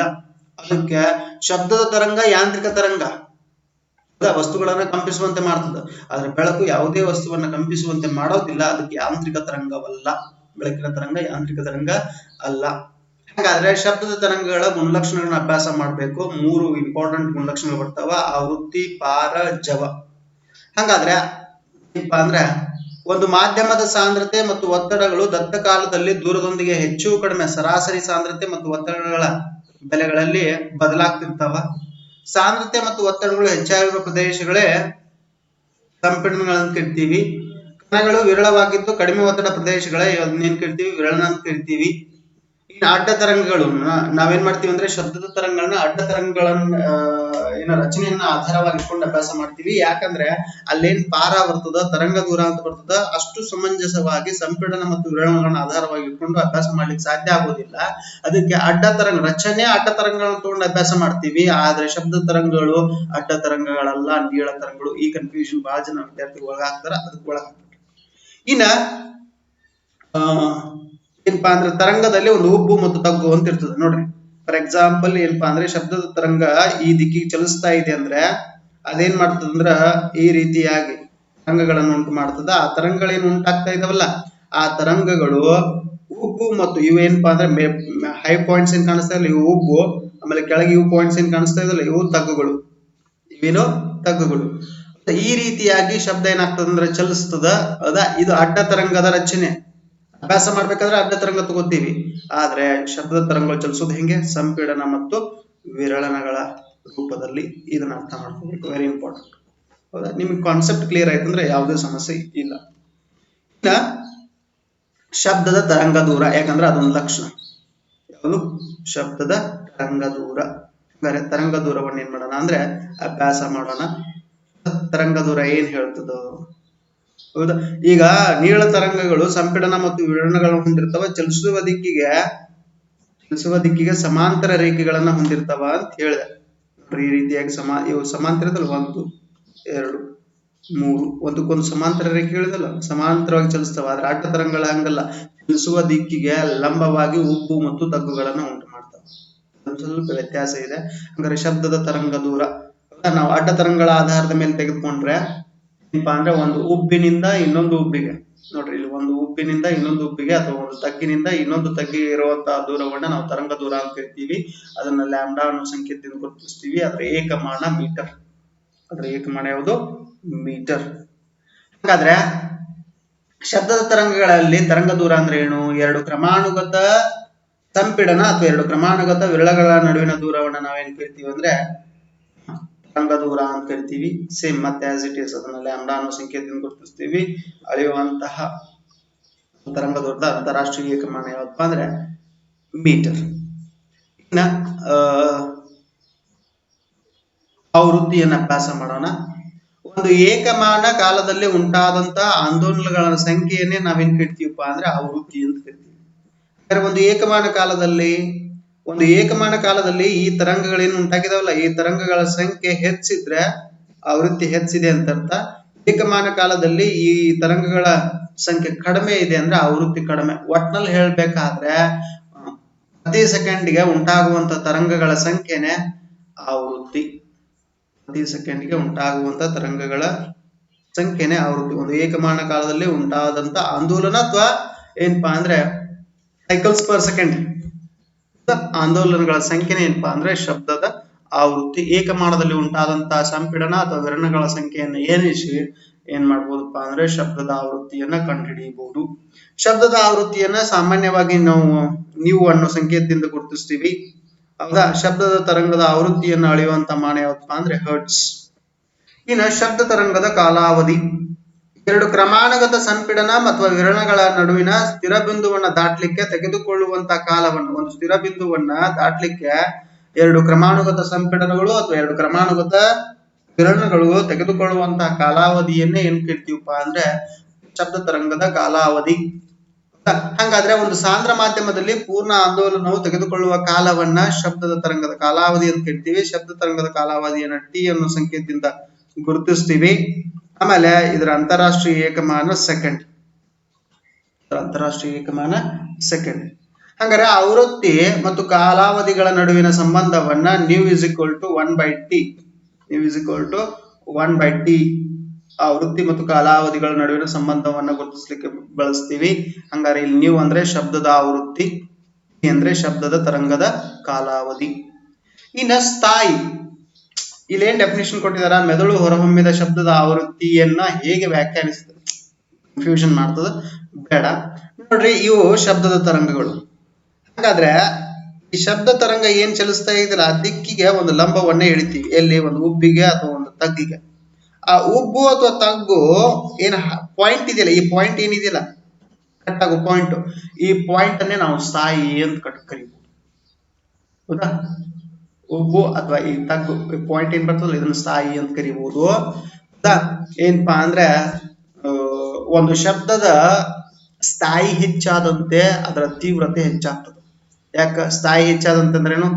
ಅದಕ್ಕೆ ಶಬ್ದದ ತರಂಗ ಯಾಂತ್ರಿಕ ತರಂಗ, ವಸ್ತುಗಳನ್ನ ಕಂಪಿಸುವಂತೆ ಮಾಡ್ತದ. ಆದ್ರೆ ಬೆಳಕು ಯಾವುದೇ ವಸ್ತುವನ್ನ ಕಂಪಿಸುವಂತೆ ಮಾಡೋದಿಲ್ಲ, ಅದಕ್ಕೆ ಯಾಂತ್ರಿಕ ತರಂಗವಲ್ಲ. ಬೆಳಕಿನ ತರಂಗ ಯಾಂತ್ರಿಕ ತರಂಗ ಅಲ್ಲ. ಹಾಗಾದ್ರೆ ಶಬ್ದದ ತರಂಗಗಳ ಗುಣಲಕ್ಷಣಗಳನ್ನ ಅಭ್ಯಾಸ ಮಾಡ್ಬೇಕು. 3 ಇಂಪಾರ್ಟೆಂಟ್ ಗುಣಲಕ್ಷಣಗಳು ಬರ್ತಾವ: ಆವೃತ್ತಿ, ಪಾರ, ಜವ. ಹಾಗಾದ್ರೆ ಏನಪ್ಪಾ ಅಂದ್ರೆ ಒಂದು ಮಾಧ್ಯಮದ ಸಾಂದ್ರತೆ ಮತ್ತು ಒತ್ತಡಗಳು ದತ್ತ ಕಾಲದಲ್ಲಿ ದೂರದೊಂದಿಗೆ ಹೆಚ್ಚು ಕಡಿಮೆ ಸರಾಸರಿ ಸಾಂದ್ರತೆ ಮತ್ತು ಒತ್ತಡಗಳ ಬೆಲೆಗಳಲ್ಲಿ ಬದಲಾಗ್ತಿರ್ತಾವ. ಸಾಂದ್ರತೆ ಮತ್ತು ಒತ್ತಡಗಳು ಹೆಚ್ಚಾಗಿರುವ ಪ್ರದೇಶಗಳೇ ಸಂಪೀಡನಗಳನ್ನು ಕರಿತೀವಿ. ಕಣಗಳು ವಿರಳವಾಗಿದ್ದು ಕಡಿಮೆ ಒತ್ತಡ ಪ್ರದೇಶಗಳೇ ಏನ್ ಕರಿತೀವಿ? ವಿರಳನ ಅಂತ ಕರಿತೀವಿ. ಇನ್ನು ಅಡ್ಡ ತರಂಗಗಳು ನಾವೇನ್ ಮಾಡ್ತೀವಿ ಅಂದ್ರೆ ಶಬ್ದದ ತರಂಗಗಳನ್ನ ಅಡ್ಡ ತರಂಗಗಳನ್ನ ರಚನೆಯನ್ನ ಆಧಾರವಾಗಿಟ್ಕೊಂಡು ಅಭ್ಯಾಸ ಮಾಡ್ತೀವಿ. ಯಾಕಂದ್ರೆ ಅಲ್ಲೇನ್ ಪಾರ ಬರ್ತದ, ತರಂಗ ದೂರ ಅಂತ ಬರ್ತದ, ಅಷ್ಟು ಸಮಂಜಸವಾಗಿ ಸಂಪೀಡನ ಮತ್ತು ವಿರಳಗಳನ್ನ ಆಧಾರವಾಗಿ ಇಟ್ಕೊಂಡು ಅಭ್ಯಾಸ ಮಾಡ್ಲಿಕ್ಕೆ ಸಾಧ್ಯ ಆಗೋದಿಲ್ಲ. ಅದಕ್ಕೆ ಅಡ್ಡ ತರಂಗ ರಚನೆ ಅಡ್ಡ ತರಂಗಗಳನ್ನ ತಗೊಂಡು ಅಭ್ಯಾಸ ಮಾಡ್ತೀವಿ. ಆದ್ರೆ ಶಬ್ದ ತರಂಗಗಳು ಅಡ್ಡ ತರಂಗಗಳಲ್ಲ, ನೀಳ ತರಂಗಗಳು. ಈ ಕನ್ಫ್ಯೂಷನ್ ಬಹಳ ಜನ ವಿದ್ಯಾರ್ಥಿಗಳು ಒಳಗಾಗ್ತಾರ, ಅದಕ್ಕೆ ಒಳಗಾಗ್ತಾರೆ. ಇನ್ನ ಏನಪ್ಪಾ ಅಂದ್ರೆ ತರಂಗದಲ್ಲಿ ಒಂದು ಉಬ್ಬು ಮತ್ತು ತಗ್ಗು ಅಂತ ಇರ್ತದೆ ನೋಡ್ರಿ. ಫಾರ್ ಎಕ್ಸಾಂಪಲ್ ಏನಪ್ಪಾ ಅಂದ್ರೆ ಶಬ್ದದ ತರಂಗ ಈ ದಿಕ್ಕಿಗೆ ಚಲಿಸ್ತಾ ಇದೆ ಅಂದ್ರೆ ಅದೇನ್ ಮಾಡ್ತದಂದ್ರ ಈ ರೀತಿಯಾಗಿ ತರಂಗಗಳನ್ನು ಉಂಟು ಮಾಡ್ತದ. ಆ ತರಂಗಗಳೇನು ಉಂಟಾಗ್ತಾ ಇದಾವಲ್ಲ, ಆ ತರಂಗಗಳು ಉಬ್ಬು ಮತ್ತು ಇವೇನಪ್ಪಾ ಅಂದ್ರೆ ಹೈ ಪಾಯಿಂಟ್ಸ್ ಏನ್ ಕಾಣಿಸ್ತಾ ಇಲ್ಲ, ಇವು ಉಬ್ಬು ಆಮೇಲೆ ಕೆಳಗೆ ಇವು ಪಾಯಿಂಟ್ಸ್ ಏನ್ ಕಾಣಿಸ್ತಾ ಇದಲ್ಲ ಇವು ತಗ್ಗುಗಳು, ಇವೇನು ತಗ್ಗುಗಳು. ಈ ರೀತಿಯಾಗಿ ಶಬ್ದ ಏನಾಗ್ತದ ಅಂದ್ರೆ ಚಲಿಸ್ತದ. ಹೌದಾ, ಇದು ಅಡ್ಡ ತರಂಗದ ರಚನೆ. ಅಭ್ಯಾಸ ಮಾಡ್ಬೇಕಾದ್ರೆ ಅಡ್ಡ ತರಂಗ ತಗೋತೀವಿ, ಆದ್ರೆ ಶಬ್ದದ ತರಂಗಗಳು ಚಲಿಸೋದು ಹೆಂಗೆ? ಸಂಪೀಡನ ಮತ್ತು ವಿರಳನಗಳ ರೂಪದಲ್ಲಿ. ಇದನ್ನ ಅರ್ಥ ಮಾಡ್ಕೋಬೇಕು, ವೆರಿ ಇಂಪಾರ್ಟೆಂಟ್. ಹೌದಾ, ನಿಮ್ಗೆ ಕಾನ್ಸೆಪ್ಟ್ ಕ್ಲಿಯರ್ ಆಯ್ತಂದ್ರೆ ಯಾವುದೇ ಸಮಸ್ಯೆ ಇಲ್ಲ. ಇನ್ನ ಶಬ್ದದ ತರಂಗ ದೂರ, ಯಾಕಂದ್ರೆ ಅದೊಂದು ಲಕ್ಷಣ. ಯಾವುದು? ಶಬ್ದದ ತರಂಗ ದೂರ. ತರಂಗ ದೂರವನ್ನು ಏನ್ ಮಾಡೋಣ ಅಂದ್ರೆ ಅಭ್ಯಾಸ ಮಾಡೋಣ. ತರಂಗ ದೂರ ಏನ್ ಹೇಳ್ತದ? ಹೌದಾ, ಈಗ ನೀಳ ತರಂಗಗಳು ಸಂಪೀಡನ ಮತ್ತು ವಿವರಣೆಗಳನ್ನು ಹೊಂದಿರ್ತಾವ. ಚಲಿಸುವ ದಿಕ್ಕಿಗೆ ಸಮಾಂತರ ರೇಖೆಗಳನ್ನ ಹೊಂದಿರ್ತಾವ ಅಂತ ಹೇಳಿದೆ. ಈ ರೀತಿಯಾಗಿ ಇವು ಸಮಾಂತರ ಇರಲ್ಲ, 1 2 3 ಒಂದಕ್ಕೊಂದು ಸಮಾಂತರ ರೇಖೆ ಹೇಳಿದಲ್ಲ, ಸಮಾಂತರವಾಗಿ ಚಲಿಸ್ತಾವ. ಆದ್ರೆ ಅಡ್ಡ ತರಂಗಗಳ ಹಂಗಲ್ಲ, ಚಲಿಸುವ ದಿಕ್ಕಿಗೆ ಲಂಬವಾಗಿ ಉಬ್ಬು ಮತ್ತು ತಗ್ಗುಗಳನ್ನ ಉಂಟು ಮಾಡ್ತಾವ. ಸ್ವಲ್ಪ ವ್ಯತ್ಯಾಸ ಇದೆ. ಹಂಗಾರೆ ಶಬ್ದದ ತರಂಗ ದೂರ ನಾವು ಅಡ್ಡ ತರಂಗಗಳ ಆಧಾರದ ಮೇಲೆ ತೆಗೆದುಕೊಂಡ್ರೆ ಏನಪ್ಪಾ ಅಂದ್ರೆ ಒಂದು ಉಬ್ಬಿನಿಂದ ಇನ್ನೊಂದು ಉಬ್ಬಿಗೆ, ನೋಡ್ರಿ ಇಲ್ಲಿ ಒಂದು ಉಬ್ಬಿನಿಂದ ಇನ್ನೊಂದು ಉಬ್ಬಿಗೆ ಅಥವಾ ಒಂದು ತಗ್ಗಿನಿಂದ ಇನ್ನೊಂದು ತಗ್ಗಿಗೆ ಇರುವಂತಹ ದೂರವನ್ನ ನಾವು ತರಂಗ ದೂರ ಅಂತ ಕರಿತೀವಿ. ಅದನ್ನ ಲ್ಯಾಂಬ್ಡಾ ಅನ್ನೋ ಸಂಕೇತದಿಂದ ಗುರುತಿಸ್ತೀವಿ. ಅದರ ಏಕಮಾನ ಮೀಟರ್. ಅದರ ಏಕಮಾನ ಯಾವುದು? ಮೀಟರ್. ಹಾಗಾದ್ರೆ ಶಬ್ದದ ತರಂಗಗಳಲ್ಲಿ ತರಂಗ ದೂರ ಅಂದ್ರೆ ಏನು? 2 ಕ್ರಮಾನುಗತ ಸಂಪೀಡನ ಅಥವಾ 2 ಕ್ರಮಾನುಗತ ವಿರಳಗಳ ನಡುವಿನ ದೂರವನ್ನ ನಾವೇನ್ ಕರಿತೀವಿ ಅಂದ್ರೆ ತರಂಗ ದೂರ ಅಂತ ಕರಿತೀವಿ. ಸೇಮ್ ಮತ್ತೆ ಆಸ್ ಇಟ್ ಇಸ್ ಅದನ್ನ ಲ್ಯಾಂಬ್ಡಾ ಅನ್ನೋ ಸಂಕೇತದಿಂದ ಗುರುತಿಸ್ತೀವಿ. ಅಳೆಯುವಂತಹ ತರಂಗ ದೂರದ ಅಂತಾರಾಷ್ಟ್ರೀಯ ಏಕಮಾನ ಯಾವತ್ತಪ್ಪ ಅಂದ್ರೆ ಮೀಟರ್. ಇನ್ನ ಆವೃತ್ತಿಯನ್ನು ಅಭ್ಯಾಸ ಮಾಡೋಣ. ಒಂದು ಏಕಮಾನ ಕಾಲದಲ್ಲಿ ಉಂಟಾದಂತಹ ಆಂದೋಲನಗಳ ಸಂಖ್ಯೆಯನ್ನೇ ನಾವೇನ್ ಕರಿತೀವಪ್ಪ ಅಂದ್ರೆ ಆವೃತ್ತಿ ಅಂತ ಕರಿತೀವಿ. ಒಂದು ಏಕಮಾನ ಕಾಲದಲ್ಲಿ ಈ ತರಂಗಗಳೇನು ಉಂಟಾಗಿದಾವಲ್ಲ, ಈ ತರಂಗಗಳ ಸಂಖ್ಯೆ ಹೆಚ್ಚಿದ್ರೆ ಆವೃತ್ತಿ ಹೆಚ್ಚಿದೆ ಅಂತ ಅರ್ಥ. ಏಕಮಾನ ಕಾಲದಲ್ಲಿ ಈ ತರಂಗಗಳ ಸಂಖ್ಯೆ ಕಡಿಮೆ ಇದೆ ಅಂದ್ರೆ ಆವೃತ್ತಿ ಕಡಿಮೆ. ಒಟ್ನಲ್ಲಿ ಹೇಳ್ಬೇಕಾದ್ರೆ ಪ್ರತಿ ಸೆಕೆಂಡ್ಗೆ ಉಂಟಾಗುವಂತ ತರಂಗಗಳ ಸಂಖ್ಯೆನೆ ಆವೃತ್ತಿ. ಪ್ರತಿ ಸೆಕೆಂಡ್ಗೆ ಉಂಟಾಗುವಂತ ತರಂಗಗಳ ಸಂಖ್ಯೆನೆ ಆವೃತ್ತಿ. ಒಂದು ಏಕಮಾನ ಕಾಲದಲ್ಲಿ ಉಂಟಾದಂತ ಆಂದೋಲನ ಅಥವಾ ಏನಪ್ಪಾ ಅಂದ್ರೆ ಸೈಕಲ್ಸ್ ಪರ್ ಸೆಕೆಂಡ್, ಆಂದೋಲನಗಳ ಸಂಖ್ಯೆನೇ ಏನಪ್ಪಾ ಅಂದ್ರೆ ಶಬ್ದದ ಆವೃತ್ತಿ. ಏಕಮಾನದಲ್ಲಿ ಉಂಟಾದಂತಹ ಸಂಪೀಡನ ಅಥವಾ ವಿರಣಗಳ ಸಂಖ್ಯೆಯನ್ನು ಏನಿಸಿ ಏನ್ ಮಾಡ್ಬೋದಪ್ಪ ಅಂದ್ರೆ ಶಬ್ದದ ಆವೃತ್ತಿಯನ್ನ ಕಂಡುಹಿಡಿಯಬಹುದು. ಶಬ್ದದ ಆವೃತ್ತಿಯನ್ನ ಸಾಮಾನ್ಯವಾಗಿ ನೀವು ಅನ್ನೋ ಸಂಕೇತದಿಂದ ಗುರುತಿಸ್ತೀವಿ. ಹೌದಾ, ಶಬ್ದದ ತರಂಗದ ಆವೃತ್ತಿಯನ್ನು ಅಳೆಯುವಂತ ಮಾನ ಯಾವತ್ತಪ್ಪ ಅಂದ್ರೆ ಹರ್ಟ್ಸ್. ಇನ್ನು ಶಬ್ದ ತರಂಗದ ಕಾಲಾವಧಿ 2 ಕ್ರಮಾನುಗತ ಸಂಪೀಡನ ಅಥವಾ ವಿರಣಗಳ ನಡುವಿನ ಸ್ಥಿರ ಬಿಂದುವನ್ನ ದಾಟ್ಲಿಕ್ಕೆ ತೆಗೆದುಕೊಳ್ಳುವಂತಹ ಕಾಲವನ್ನು, ಒಂದು ಸ್ಥಿರ ಬಿಂದುವನ್ನ ದಾಟ್ಲಿಕ್ಕೆ 2 ಕ್ರಮಾನುಗತ ಸಂಪೀಡನಗಳು ಅಥವಾ 2 ಕ್ರಮಾನುಗತ ವಿರಣಗಳು ತೆಗೆದುಕೊಳ್ಳುವಂತಹ ಕಾಲಾವಧಿಯನ್ನೇ ಏನ್ ಕರಿತೀವಪ್ಪ ಅಂದ್ರೆ ಶಬ್ದ ತರಂಗದ ಕಾಲಾವಧಿ. ಹಾಗಾದ್ರೆ ಒಂದು ಸಾಂದ್ರ ಮಾಧ್ಯಮದಲ್ಲಿ ಪೂರ್ಣ ಆಂದೋಲನವು ತೆಗೆದುಕೊಳ್ಳುವ ಕಾಲವನ್ನ ಶಬ್ದದ ತರಂಗದ ಕಾಲಾವಧಿ ಅಂತ ಕರಿತೀವಿ. ಶಬ್ದ ತರಂಗದ ಕಾಲಾವಧಿಯನ್ನ ಟಿ ಅನ್ನೋ ಸಂಕೇತದಿಂದ ಗುರುತಿಸ್ತೀವಿ. ಆಮೇಲೆ ಇದರ ಅಂತಾರಾಷ್ಟ್ರೀಯ ಏಕಮಾನ ಸೆಕೆಂಡ್. ಅಂತಾರಾಷ್ಟ್ರೀಯ ಏಕಮಾನ ಸೆಕೆಂಡ್. ಹಾಗಾದ್ರೆ ಆವೃತ್ತಿ ಮತ್ತು ಕಾಲಾವಧಿಗಳ ನಡುವಿನ ಸಂಬಂಧವನ್ನ nu is equal to 1/t. Nu is equal to 1/t ಆವೃತ್ತಿ ಮತ್ತು ಕಾಲಾವಧಿಗಳ ನಡುವಿನ ಸಂಬಂಧವನ್ನ ಗುರುತಿಸ್ಲಿಕ್ಕೆ ಬಳಸ್ತೀವಿ. ಹಂಗಾರೆ ಇಲ್ಲಿ ನ್ಯೂ ಅಂದ್ರೆ ಶಬ್ದದ ಆವೃತ್ತಿ, ಅಂದ್ರೆ ಶಬ್ದದ ತರಂಗದ ಕಾಲಾವಧಿ. ಇನ್ನ ಸ್ಥಾಯಿ, ಇಲ್ಲೇನ್ ಡೆಫಿನೇಷನ್ ಕೊಟ್ಟಿದಾರ, ಮೆದುಳು ಹೊರಹೊಮ್ಮಿದ ಶಬ್ದದ ಆವೃತ್ತಿಯನ್ನ ಹೇಗೆ ವ್ಯಾಖ್ಯಾನಿಸ್ತದೆ, ಕನ್ಫ್ಯೂಷನ್ ಮಾಡ್ತದ, ಬೇಡ. ನೋಡ್ರಿ, ಇವು ಶಬ್ದದ ತರಂಗಗಳು. ಹಾಗಾದ್ರೆ ಈ ಶಬ್ದ ತರಂಗ ಏನ್ ಚಲಿಸ್ತಾ ಇದೆಯಲ್ಲ ಆ ದಿಕ್ಕಿಗೆ ಒಂದು ಲಂಬವನ್ನ ಎಳಿತೀವಿ. ಎಲ್ಲಿ? ಒಂದು ಉಬ್ಬಿಗೆ ಅಥವಾ ಒಂದು ತಗ್ಗಿಗೆ. ಆ ಉಬ್ಬು ಅಥವಾ ತಗ್ಗು ಏನ್ ಪಾಯಿಂಟ್ ಇದೆಯಲ್ಲ, ಈ ಪಾಯಿಂಟ್ ಏನಿದೆಯಲ್ಲ ಕಟ್ ಆಗೋ ಪಾಯಿಂಟ್, ಈ ಪಾಯಿಂಟ್ ಅನ್ನೇ ನಾವು ಸ್ಥಾಯಿ ಅಂತ ಕರೀಬಹುದು. ಹೌದಾ, ಉಬ್ಬು ಅಥವಾ ಈ ತಗ್ಗು ಪಾಯಿಂಟ್ ಏನ್ ಬರ್ತದಲ್ಲ ಇದನ್ನ ಸ್ಥಾಯಿ ಅಂತ ಕರಿಬಹುದು. ಹೌದಾ, ಏನಪ್ಪಾ ಅಂದ್ರೆ ಒಂದು ಶಬ್ದದ ಸ್ಥಾಯಿ ಹೆಚ್ಚಾದಂತೆ ಅದರ ತೀವ್ರತೆ ಹೆಚ್ಚಾಗ್ತದೆ. ಯಾಕ ಸ್ಥಾಯಿ ಹೆಚ್ಚಾದಂತಂದ್ರೇನು?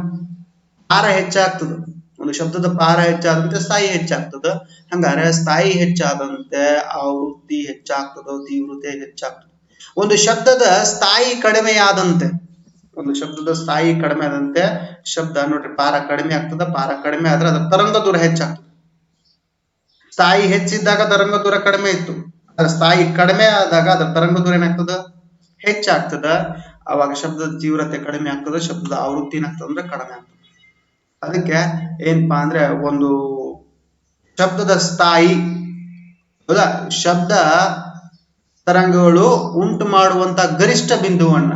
ಪಾರ ಹೆಚ್ಚಾಗ್ತದೆ. ಒಂದು ಶಬ್ದದ ಪಾರ ಹೆಚ್ಚಾದಂತೆ ಸ್ಥಾಯಿ ಹೆಚ್ಚಾಗ್ತದ. ಹಂಗಾರೆ ಸ್ಥಾಯಿ ಹೆಚ್ಚಾದಂತೆ ಆವೃತ್ತಿ ಹೆಚ್ಚಾಗ್ತದ, ತೀವ್ರತೆ ಹೆಚ್ಚಾಗ್ತದೆ. ಒಂದು ಶಬ್ದದ ಸ್ಥಾಯಿ ಕಡಿಮೆ ಆದಂತೆ, ಒಂದು ಶಬ್ದದ ಸ್ಥಾಯಿ ಕಡಿಮೆ ಆದಂತೆ ಶಬ್ದ ನೋಡ್ರಿ ಪಾರ ಕಡಿಮೆ ಆಗ್ತದ. ಪಾರ ಕಡಿಮೆ ಆದ್ರೆ ಅದರ ತರಂಗ ದೂರ ಹೆಚ್ಚಾಗ್ತದೆ. ಸ್ಥಾಯಿ ಹೆಚ್ಚಿದ್ದಾಗ ತರಂಗ ದೂರ ಕಡಿಮೆ ಇತ್ತು, ಅದರ ಸ್ಥಾಯಿ ಕಡಿಮೆ ಆದಾಗ ಅದರ ತರಂಗ ದೂರ ಏನಾಗ್ತದ? ಹೆಚ್ಚಾಗ್ತದ. ಅವಾಗ ಶಬ್ದದ ತೀವ್ರತೆ ಕಡಿಮೆ ಆಗ್ತದೆ, ಶಬ್ದದ ಆವೃತ್ತಿ ಏನಾಗ್ತದೆ ಅಂದ್ರೆ ಕಡಿಮೆ ಆಗ್ತದೆ. ಅದಕ್ಕೆ ಏನಪ್ಪಾ ಅಂದ್ರೆ ಒಂದು ಶಬ್ದದ ಸ್ಥಾಯಿ, ಹೌದಾ, ಶಬ್ದ ತರಂಗಗಳು ಉಂಟು ಮಾಡುವಂತ ಗರಿಷ್ಠ ಬಿಂದುವನ್ನ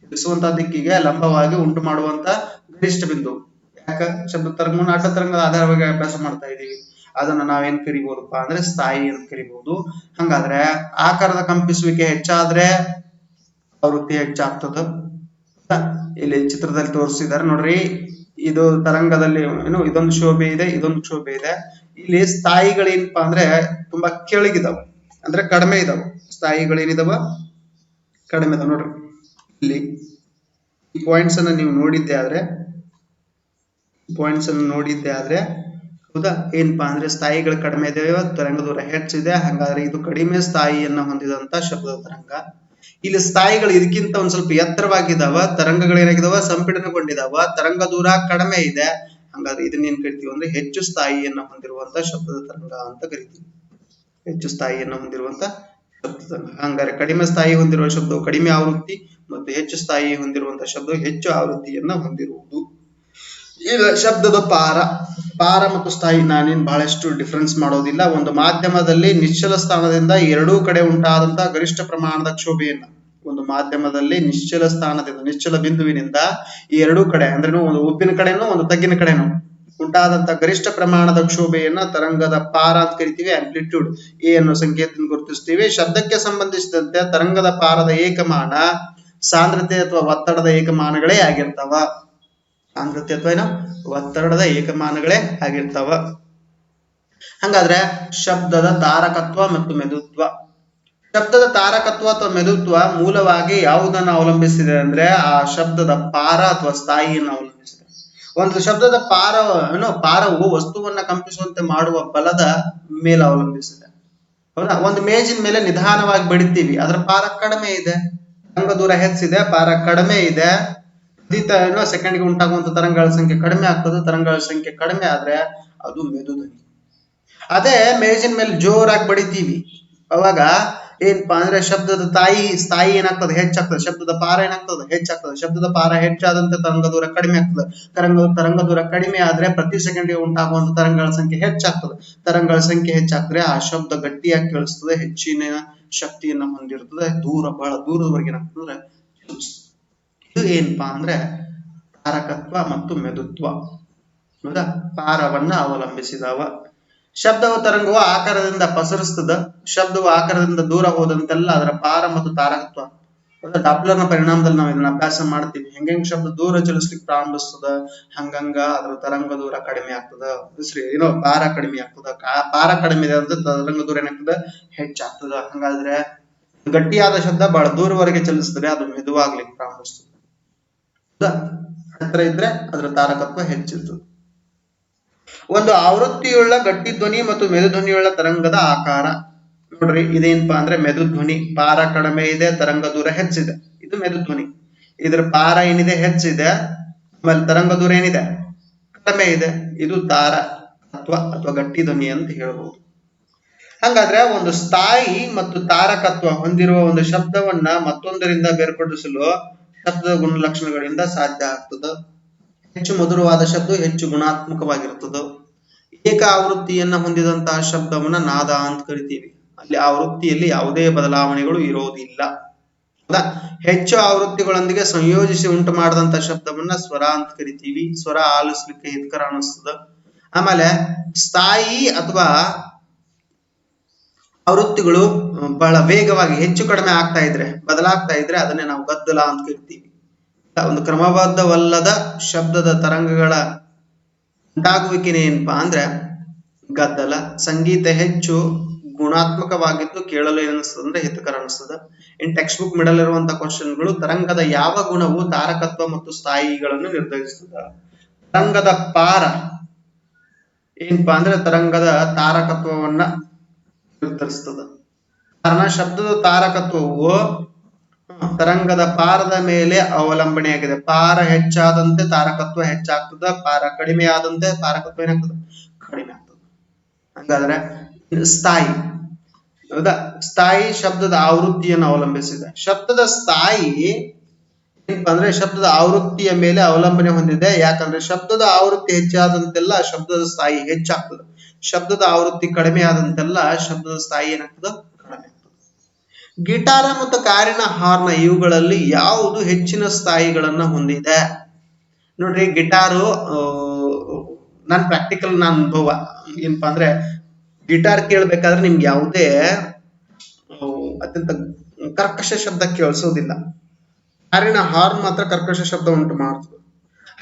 ತಿಳಿಸುವಂತ ದಿಕ್ಕಿಗೆ ಲಂಬವಾಗಿ ಉಂಟು ಮಾಡುವಂತ ಗರಿಷ್ಠ ಬಿಂದು. ಯಾಕ ಶಬ್ದ ತರಂಗವನ್ನು ಅಡ್ಡ ತರಂಗದ ಆಧಾರವಾಗಿ ಅಭ್ಯಾಸ ಮಾಡ್ತಾ ಇದೀವಿ. ಅದನ್ನ ನಾವೇನ್ ಕರಿಬಹುದಪ್ಪ ಅಂದ್ರೆ ಸ್ಥಾಯಿ ಅಂತ ಕರಿಬಹುದು. ಹಂಗಾದ್ರೆ ಆಕಾರದ ಕಂಪಿಸುವಿಕೆ ಹೆಚ್ಚಾದ್ರೆ ಆವೃತ್ತಿ ಹೆಚ್ಚಾಗ್ತದ. ಇಲ್ಲಿ ಚಿತ್ರದಲ್ಲಿ ತೋರಿಸಿದ್ದಾರೆ ನೋಡ್ರಿ, ಇದು ತರಂಗದಲ್ಲಿ ಏನು ಇದೊಂದು ಶೋಭೆ ಇದೆ, ಇದೊಂದು ಶೋಭೆ ಇದೆ. ಇಲ್ಲಿ ಸ್ಥಾಯಿಗಳೇನಪ್ಪಾ ಅಂದ್ರೆ ತುಂಬಾ ಕೆಳಗಿದಾವ, ಅಂದ್ರೆ ಕಡಿಮೆ ಇದಾವ. ಸ್ಥಾಯಿಗಳೇನಿದಾವ ಕಡಿಮೆ ಇದಾವ ನೋಡ್ರಿ. ಇಲ್ಲಿ ಈ ಪಾಯಿಂಟ್ಸ್ ಅನ್ನ ನೀವು ನೋಡಿದ್ದೆ ಆದ್ರೆ ಹೌದಾ, ಏನಪ್ಪಾ ಅಂದ್ರೆ ಸ್ಥಾಯಿಗಳು ಕಡಿಮೆ ಇದಾವೆ, ತರಂಗ ದೂರ ಹೆಚ್ಚಿದೆ. ಹಾಗಾದ್ರೆ ಇದು ಕಡಿಮೆ ಸ್ಥಾಯಿಯನ್ನ ಹೊಂದಿದಂತ ಶಬ್ದದ ತರಂಗ. ಇಲ್ಲಿ ಸ್ಥಾಯಿಗಳು ಇದಕ್ಕಿಂತ ಒಂದ್ ಸ್ವಲ್ಪ ಎತ್ತರವಾಗಿದ್ದಾವ, ತರಂಗಗಳೇನಾಗಿದಾವ ಸಂಪೀಡನಗೊಂಡಿದಾವ, ತರಂಗ ದೂರ ಕಡಿಮೆ ಇದೆ. ಹಂಗಾದ್ರೆ ಇದನ್ನ ಏನ್ ಕರಿತೀವಿ ಅಂದ್ರೆ ಹೆಚ್ಚು ಸ್ಥಾಯಿಯನ್ನ ಹೊಂದಿರುವಂತ ಶಬ್ದದ ತರಂಗ ಅಂತ ಕರಿತೀವಿ. ಹೆಚ್ಚು ಸ್ಥಾಯಿಯನ್ನ ಹೊಂದಿರುವಂತ ಶಬ್ದದ ತರಂಗ. ಹಂಗಾರೆ ಕಡಿಮೆ ಸ್ಥಾಯಿ ಹೊಂದಿರುವ ಶಬ್ದವು ಕಡಿಮೆ ಆವೃತ್ತಿ ಮತ್ತು ಹೆಚ್ಚು ಸ್ಥಾಯಿ ಹೊಂದಿರುವಂತಹ ಶಬ್ದವು ಹೆಚ್ಚು ಆವೃತ್ತಿಯನ್ನ ಹೊಂದಿರುವುದು. ಈಗ ಶಬ್ದದ ಪಾರ ಮತ್ತು ಸ್ಥಾಯಿ ನಾನೇನ್ ಬಹಳಷ್ಟು ಡಿಫರೆನ್ಸ್ ಮಾಡೋದಿಲ್ಲ. ಒಂದು ಮಾಧ್ಯಮದಲ್ಲಿ ನಿಶ್ಚಲ ಸ್ಥಾನದಿಂದ ಎರಡೂ ಕಡೆ ಉಂಟಾದಂತಹ ಗರಿಷ್ಠ ಪ್ರಮಾಣದ ಕ್ಷೋಭೆಯನ್ನ, ಒಂದು ಮಾಧ್ಯಮದಲ್ಲಿ ನಿಶ್ಚಲ ಸ್ಥಾನದಿಂದ ನಿಶ್ಚಲ ಬಿಂದುವಿನಿಂದ ಈ ಎರಡೂ ಕಡೆ ಅಂದ್ರೆ ಒಂದು ಉಬ್ಬಿನ ಕಡೆನೂ ಒಂದು ತಗ್ಗಿನ ಕಡೆನೂ ಉಂಟಾದಂತ ಗರಿಷ್ಠ ಪ್ರಮಾಣದ ಕ್ಷೋಭೆಯನ್ನ ತರಂಗದ ಪಾರ ಅಂತ ಕರಿತೀವಿ. ಆಂಪ್ಲಿಟ್ಯೂಡ್ ಎ ಅನ್ನೋ ಸಂಕೇತದಿಂದ ಗುರುತಿಸ್ತೀವಿ. ಶಬ್ದಕ್ಕೆ ಸಂಬಂಧಿಸಿದಂತೆ ತರಂಗದ ಪಾರದ ಏಕಮಾನ ಸಾಂದ್ರತೆ ಅಥವಾ ಒತ್ತಡದ ಏಕಮಾನಗಳೇ ಆಗಿರ್ತಾವ. ಸಾಂದ್ರತೆ ಅಥವಾ ಏನೋ ಒತ್ತಡದ ಏಕಮಾನಗಳೇ ಆಗಿರ್ತಾವ. ಹಂಗಾದ್ರೆ ಶಬ್ದದ ತಾರಕತ್ವ ಮತ್ತು ಮೆದುತ್ವ. ಶಬ್ದದ ತಾರಕತ್ವ ಅಥವಾ ಮೆದುತ್ವ ಮೂಲವಾಗಿ ಯಾವುದನ್ನು ಅವಲಂಬಿಸಿದೆ ಅಂದ್ರೆ ಆ ಶಬ್ದದ ಪಾರ ಅಥವಾ ಸ್ಥಾಯಿಯನ್ನು ಅವಲಂಬಿಸಿದೆ. ಒಂದು ಶಬ್ದದ ಪಾರವು ವಸ್ತುವನ್ನ ಕಂಪಿಸುವಂತೆ ಮಾಡುವ ಬಲದ ಮೇಲೆ ಅವಲಂಬಿಸಿದೆ. ಹೌದಾ, ಒಂದು ಮೇಜಿನ ಮೇಲೆ ನಿಧಾನವಾಗಿ ಬಡಿತೀವಿ, ಅದರ ಪಾರ ಕಡಿಮೆ ಇದೆ. ತರಂಗ ದೂರ ಹೆಚ್ಚಿದೆ, ಪಾರ ಕಡಿಮೆ ಇದೆ. ಪ್ರತಿ ಸೆಕೆಂಡ್ಗೆ ಉಂಟಾಗುವಂತ ತರಂಗಗಳ ಸಂಖ್ಯೆ ಕಡಿಮೆ ಆಗ್ತದೆ. ತರಂಗಗಳ ಸಂಖ್ಯೆ ಕಡಿಮೆ ಆದ್ರೆ ಅದು ಮೆದು ಧ್ವನಿ. ಅದೇ ಮೇಜಿನ ಮೇಲೆ ಜೋರಾಗಿ ಬಡಿತೀವಿ, ಅವಾಗ ಏನಪ್ಪಾ ಅಂದ್ರೆ ಶಬ್ದದ ಸ್ಥಾಯಿ ಏನಾಗ್ತದೆ ಹೆಚ್ಚಾಗ್ತದೆ, ಶಬ್ದದ ಪಾರ ಏನಾಗ್ತದೆ ಹೆಚ್ಚಾಗ್ತದೆ. ಶಬ್ದದ ಪಾರ ಹೆಚ್ಚಾದಂತೆ ತರಂಗ ದೂರ ಕಡಿಮೆ ಆಗ್ತದೆ. ತರಂಗ ದೂರ ಕಡಿಮೆ ಆದ್ರೆ ಪ್ರತಿ ಸೆಕೆಂಡ್ಗೆ ಉಂಟಾಗುವಂತ ತರಂಗಗಳ ಸಂಖ್ಯೆ ಹೆಚ್ಚಾಗ್ತದೆ. ತರಂಗಗಳ ಸಂಖ್ಯೆ ಹೆಚ್ಚಾಗ್ತದೆ ಆ ಶಬ್ದ ಗಟ್ಟಿಯಾಗಿ ಕೇಳಿಸ್ತದೆ, ಹೆಚ್ಚಿನ ಶಕ್ತಿಯನ್ನ ಹೊಂದಿರ್ತದೆ, ಬಹಳ ದೂರದವರೆಗೆ ಏನಾಗ್ತದೆ. ಇದು ಏನಪ್ಪಾ ಅಂದ್ರೆ ತಾರಕತ್ವ ಮತ್ತು ಮೆದುತ್ವ. ಹೌದಾ, ಪಾರವನ್ನ ಅವಲಂಬಿಸಿದವ. ಶಬ್ದವು ತರಂಗವು ಆಕಾರದಿಂದ ಪಸರಿಸ್ತದ. ಶಬ್ದವು ಆಕಾರದಿಂದ ದೂರ ಹೋದಂತೆಲ್ಲ ಅದರ ಪಾರ ಮತ್ತು ತಾರಕತ್ವ. ಡಾಪ್ಲರ್ನ ಪರಿಣಾಮದಲ್ಲಿ ನಾವು ಇದನ್ನ ಅಭ್ಯಾಸ ಮಾಡ್ತೀವಿ. ಹೆಂಗ್ ಶಬ್ದ ದೂರ ಚಲಿಸ್ಲಿಕ್ಕೆ ಪ್ರಾರಂಭಿಸ್ತದ ಹಂಗಂಗ ಅದರ ತರಂಗ ದೂರ ಕಡಿಮೆ ಆಗ್ತದ, ಪಾರ ಕಡಿಮೆ ಆಗ್ತದ. ಪಾರ ಕಡಿಮೆ ಇದೆ ಅಂದ್ರೆ ತರಂಗ ದೂರ ಏನಾಗ್ತದ ಹೆಚ್ಚಾಗ್ತದ. ಹಂಗಾದ್ರೆ ಗಟ್ಟಿಯಾದ ಶಬ್ದ ಬಹಳ ದೂರವರೆಗೆ ಚಲಿಸ್ತದೆ, ಅದು ಮೆದುವಾಗ್ಲಿಕ್ಕೆ ಪ್ರಾರಂಭಿಸ್ತದೆ. ಹತ್ರ ಇದ್ರೆ ಅದರ ತಾರಕತ್ವ ಹೆಚ್ಚಿರ್ತದೆ. ಒಂದು ಆವೃತ್ತಿಯುಳ್ಳ ಗಟ್ಟಿ ಧ್ವನಿ ಮತ್ತು ಮೆದು ಧ್ವನಿಯುಳ್ಳ ತರಂಗದ ಆಕಾರ ನೋಡ್ರಿ. ಇದೇನಪ್ಪಾ ಅಂದ್ರೆ ಮೆದು ಧ್ವನಿ, ಪಾರ ಕಡಿಮೆ ಇದೆ, ತರಂಗ ದೂರ ಹೆಚ್ಚಿದೆ, ಇದು ಮೆದು ಧ್ವನಿ. ಇದರ ಪಾರ ಏನಿದೆ ಹೆಚ್ಚಿದೆ, ಆಮೇಲೆ ತರಂಗ ದೂರ ಏನಿದೆ ಕಡಿಮೆ ಇದೆ, ಇದು ತಾರಕತ್ವ ಅಥವಾ ಗಟ್ಟಿ ಧ್ವನಿ ಅಂತ ಹೇಳ್ಬಹುದು. ಹಾಗಾದ್ರೆ ಒಂದು ಸ್ಥಾಯಿ ಮತ್ತು ತಾರಕತ್ವ ಹೊಂದಿರುವ ಒಂದು ಶಬ್ದವನ್ನ ಮತ್ತೊಂದರಿಂದ ಬೇರ್ಪಡಿಸಲು ಶಬ್ದದ ಗುಣಲಕ್ಷಣಗಳಿಂದ ಸಾಧ್ಯ ಆಗ್ತದ. ಹೆಚ್ಚು ಮಧುರವಾದ ಶಬ್ದ ಹೆಚ್ಚು ಗುಣಾತ್ಮಕವಾಗಿರ್ತದ. ಏಕ ಆವೃತ್ತಿಯನ್ನ ಹೊಂದಿದಂತಹ ಶಬ್ದವನ್ನ ನಾದ ಅಂತ ಕರಿತೀವಿ. ಅಲ್ಲಿ ಆವೃತ್ತಿಯಲ್ಲಿ ಯಾವುದೇ ಬದಲಾವಣೆಗಳು ಇರೋದಿಲ್ಲ. ಹೌದಾ, ಹೆಚ್ಚು ಆವೃತ್ತಿಗಳೊಂದಿಗೆ ಸಂಯೋಜಿಸಿ ಉಂಟು ಮಾಡಿದಂತ ಶಬ್ದವನ್ನ ಸ್ವರ ಅಂತ ಕರಿತೀವಿ. ಸ್ವರ ಆಲಿಸ್ಲಿಕ್ಕೆ ಹಿತಕರ ಅನಿಸ್ತದ. ಆಮೇಲೆ ಸ್ಥಾಯಿ ಅಥವಾ ಆವೃತ್ತಿಗಳು ಬಹಳ ವೇಗವಾಗಿ ಹೆಚ್ಚು ಕಡಿಮೆ ಬದಲಾಗ್ತಾ ಇದ್ರೆ ಅದನ್ನೇ ನಾವು ಗದ್ದಲ ಅಂತ ಕರಿತೀವಿ. ಒಂದು ಕ್ರಮಬದ್ಧವಲ್ಲದ ಶಬ್ದದ ತರಂಗಗಳ ಉಂಟಾಗುವಿಕೆನೇ ಏನಪ್ಪಾ ಅಂದ್ರೆ ಗದ್ದಲ. ಸಂಗೀತ ಹೆಚ್ಚು ಗುಣಾತ್ಮಕವಾಗಿದ್ದು ಕೇಳಲು ಏನಿಸ್ತದ ಅಂದ್ರೆ ಹಿತಕರ ಅನಿಸ್ತದ. ಇನ್ ಟೆಕ್ಸ್ಟ್ ಬುಕ್ ಮಿಡಲ್ ಇರುವಂತಹ ಕ್ವಶನ್ಗಳು, ತರಂಗದ ಯಾವ ಗುಣವು ತಾರಕತ್ವ ಮತ್ತು ಸ್ಥಾಯಿಗಳನ್ನು ನಿರ್ಧರಿಸ್ತದ? ತರಂಗದ ಪಾರ ಏನಪ್ಪಾ ಅಂದ್ರೆ ತರಂಗದ ತಾರಕತ್ವವನ್ನ ನಿರ್ಧರಿಸ್ತದ. ಕಾರಣ ಶಬ್ದದ ತಾರಕತ್ವವು ತರಂಗದ ಪಾರದ ಮೇಲೆ ಅವಲಂಬನೆಯಾಗಿದೆ. ಪಾರ ಹೆಚ್ಚಾದಂತೆ ತಾರಕತ್ವ ಹೆಚ್ಚಾಗ್ತದ, ಪಾರ ಕಡಿಮೆ ಆದಂತೆ ತಾರಕತ್ವ ಏನಾಗ್ತದೆ ಕಡಿಮೆ ಆಗ್ತದೆ. ಹಾಗಾದ್ರೆ ಸ್ಥಾಯಿ, ಹೌದಾ, ಸ್ಥಾಯಿ ಶಬ್ದದ ಆವೃತ್ತಿಯನ್ನು ಅವಲಂಬಿಸಿದೆ. ಶಬ್ದದ ಸ್ಥಾಯಿ ಏನಪ್ಪಾ ಅಂದ್ರೆ ಶಬ್ದದ ಆವೃತ್ತಿಯ ಮೇಲೆ ಅವಲಂಬನೆ ಹೊಂದಿದೆ. ಯಾಕಂದ್ರೆ ಶಬ್ದದ ಆವೃತ್ತಿ ಹೆಚ್ಚಾದಂತೆಲ್ಲ ಶಬ್ದದ ಸ್ಥಾಯಿ ಹೆಚ್ಚಾಗ್ತದೆ. ಶಬ್ದದ ಆವೃತ್ತಿ ಕಡಿಮೆ ಆದಂತೆಲ್ಲ ಶಬ್ದದ ಸ್ಥಾಯಿ ಏನಾಗ್ತದೆ, ಕಡಿಮೆ ಆಗ್ತದೆ. ಗಿಟಾರ ಮತ್ತು ಕಾರಿನ ಹಾರ್ನ ಇವುಗಳಲ್ಲಿ ಯಾವುದು ಹೆಚ್ಚಿನ ಸ್ಥಾಯಿಗಳನ್ನ ಹೊಂದಿದೆ? ನೋಡ್ರಿ, ಗಿಟಾರು ನನ್ನ ಪ್ರಾಕ್ಟಿಕಲ್ ನನ್ನ ಅನುಭವ ಏನಪ್ಪಾ ಅಂದ್ರೆ, ಗಿಟಾರ್ ಕೇಳ್ಬೇಕಾದ್ರೆ ನಿಮ್ಗೆ ಯಾವುದೇ ಅತ್ಯಂತ ಕರ್ಕಶ ಶಬ್ದ ಕೇಳಿಸೋದಿಲ್ಲ. ಕಾರಿನ ಹಾರ್ನ್ ಮಾತ್ರ ಕರ್ಕಶ ಶಬ್ದ ಉಂಟು ಮಾಡ್ತದೆ.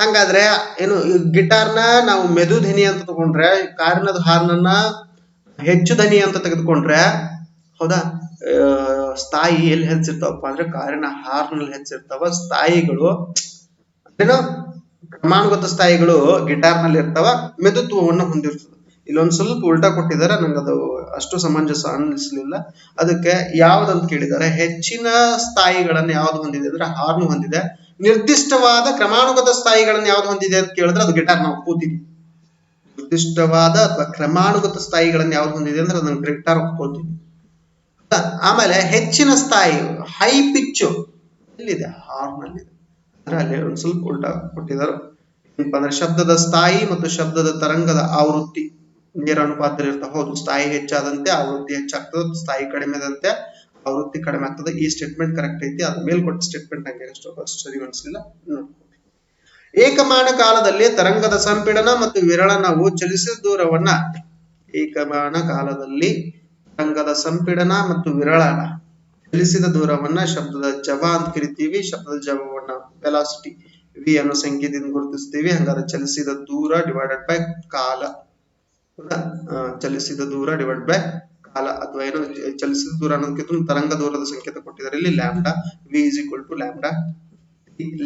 ಹಂಗಾದ್ರೆ ಏನು, ಗಿಟಾರ್ನ ನಾವು ಮೆದು ಧ್ವನಿ ಅಂತ ತಗೊಂಡ್ರೆ, ಕಾರಿನ ಹಾರ್ನನ್ನ ಹೆಚ್ಚು ಧ್ವನಿ ಅಂತ ತೆಗೆದುಕೊಂಡ್ರೆ, ಹೌದಾ, ಸ್ಥಾಯಿ ಎಲ್ಲಿ ಹೆಚ್ಚಿರ್ತಾವಪ್ಪ ಅಂದ್ರೆ ಕಾರಿನ ಹಾರ್ನಲ್ಲಿ ಹೆಚ್ಚಿರ್ತಾವ. ಸ್ಥಾಯಿಗಳು ಏನೋ ಕ್ರಮಾನುಗತ ಸ್ಥಾಯಿಗಳು ಗಿಟಾರ್ನಲ್ಲಿ ಇರ್ತಾವ, ಮೆದುತ್ವವನ್ನು ಹೊಂದಿರ್ತದೆ. ಇಲ್ಲೊಂದು ಸ್ವಲ್ಪ ಉಲ್ಟಾ ಕೊಟ್ಟಿದ್ದಾರೆ, ನಂಗೆ ಅದು ಅಷ್ಟು ಸಮಂಜಸ ಅನ್ನಿಸ್ಲಿಲ್ಲ. ಅದಕ್ಕೆ ಯಾವ್ದಂತ ಕೇಳಿದ್ದಾರೆ, ಹೆಚ್ಚಿನ ಸ್ಥಾಯಿಗಳನ್ನು ಯಾವ್ದು ಹೊಂದಿದೆ ಅಂದ್ರೆ ಹಾರ್ನ್ ಹೊಂದಿದೆ. ನಿರ್ದಿಷ್ಟವಾದ ಕ್ರಮಾನುಗತ ಸ್ಥಾಯಿಗಳನ್ನು ಯಾವ್ದು ಹೊಂದಿದೆ ಅಂತ ಕೇಳಿದ್ರೆ ಅದು ಗಿಟಾರ್ ನಾವು ಒಪ್ಕೋತೀವಿ. ನಿರ್ದಿಷ್ಟವಾದ ಅಥವಾ ಕ್ರಮಾನುಗತ ಸ್ಥಾಯಿಗಳನ್ನು ಯಾವ್ದು ಹೊಂದಿದೆ ಅಂದ್ರೆ ಅದನ್ನು ಗಿಟಾರ್ ಒಪ್ಕೋತೀವಿ. ಆಮೇಲೆ ಹೆಚ್ಚಿನ ಸ್ಥಾಯಿ ಹೈ ಪಿಚ್ ಎಲ್ಲಿದೆ, ಹಾರ್ನ್ ಅಲ್ಲಿ ಇದೆ. ಅಂದ್ರೆ ಅಲ್ಲಿ ಒಂದು ಸ್ವಲ್ಪ ಉಲ್ಟಾ ಕೊಟ್ಟಿದ್ದಾರೆ. ಏನಪ್ಪಾ ಅಂದ್ರೆ ಶಬ್ದದ ಸ್ಥಾಯಿ ಮತ್ತು ಶಬ್ದದ ತರಂಗದ ಆವೃತ್ತಿ ನೇರ ಅನುಪಾತದಲ್ಲಿ ಇರ್ತಾವ. ಹೌದು, ಸ್ಥಾಯಿ ಹೆಚ್ಚಾದಂತೆ ಆವೃತ್ತಿ ಹೆಚ್ಚಾಗ್ತದೆ, ಸ್ಥಾಯಿ ಕಡಿಮೆ ಆದಂತೆ ಆವೃತ್ತಿ ಕಡಿಮೆ ಆಗ್ತದೆ. ಈ ಸ್ಟೇಟ್ಮೆಂಟ್ ಕರೆಕ್ಟ್ ಐತಿ. ಅದ್ರ ಮೇಲೆ ಕೊಟ್ಟ ಸ್ಟೇಟ್ಮೆಂಟ್ ನಂಗೆ ಸರಿ ಅನಿಸ್ಲಿಲ್ಲ. ಏಕಮಾನ ಕಾಲದಲ್ಲಿ ತರಂಗದ ಸಂಪೀಡನ ಮತ್ತು ವಿರಳನವು ಚಲಿಸಿದ ದೂರವನ್ನ, ಏಕಮಾನ ಕಾಲದಲ್ಲಿ ತರಂಗದ ಸಂಪೀಡನ ಮತ್ತು ವಿರಳನ ಚಲಿಸಿದ ದೂರವನ್ನ ಶಬ್ದದ ಜವ ಅಂತ ಕರಿತೀವಿ. ಶಬ್ದದ ಜವವನ್ನ ವೆಲಾಸಿಟಿ ವಿ ಅನ್ನೋ ಸಂಖ್ಯೆದಿಂದ ಗುರುತಿಸ್ತೀವಿ. ಹಂಗಾದ್ರೆ ಚಲಿಸಿದ ದೂರ ಡಿವೈಡೆಡ್ ಬೈ ಕಾಲ, ಚಲಿಸಿದ ದೂರ ಡಿವೈಡ್ ಬೈ ಕಾಲ. ಅಥವಾ ಏನು, ಚಲಿಸಿದ ದೂರ ಅನ್ನೋದಕ್ಕಿಂತ ತರಂಗ ದೂರದ ಸಂಕೇತ ಕೊಟ್ಟಿದ್ದಾರೆ ಇಲ್ಲಿ lambda. V is equal to lambda.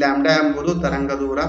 Lambda ಎಂಬುದು ತರಂಗ ದೂರ,